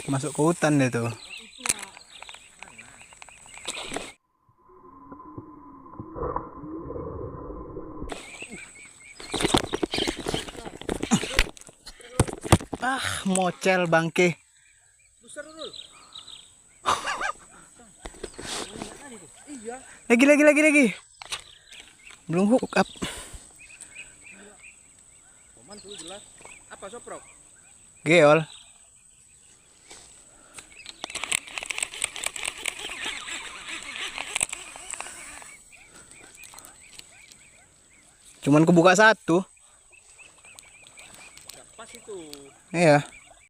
Masuk ke hutan deh tuh. Ah, mocel bangke. Lagi. Belum hook up. Apa soprok? Geol. Cuman kebuka satu. Pas itu. Iya.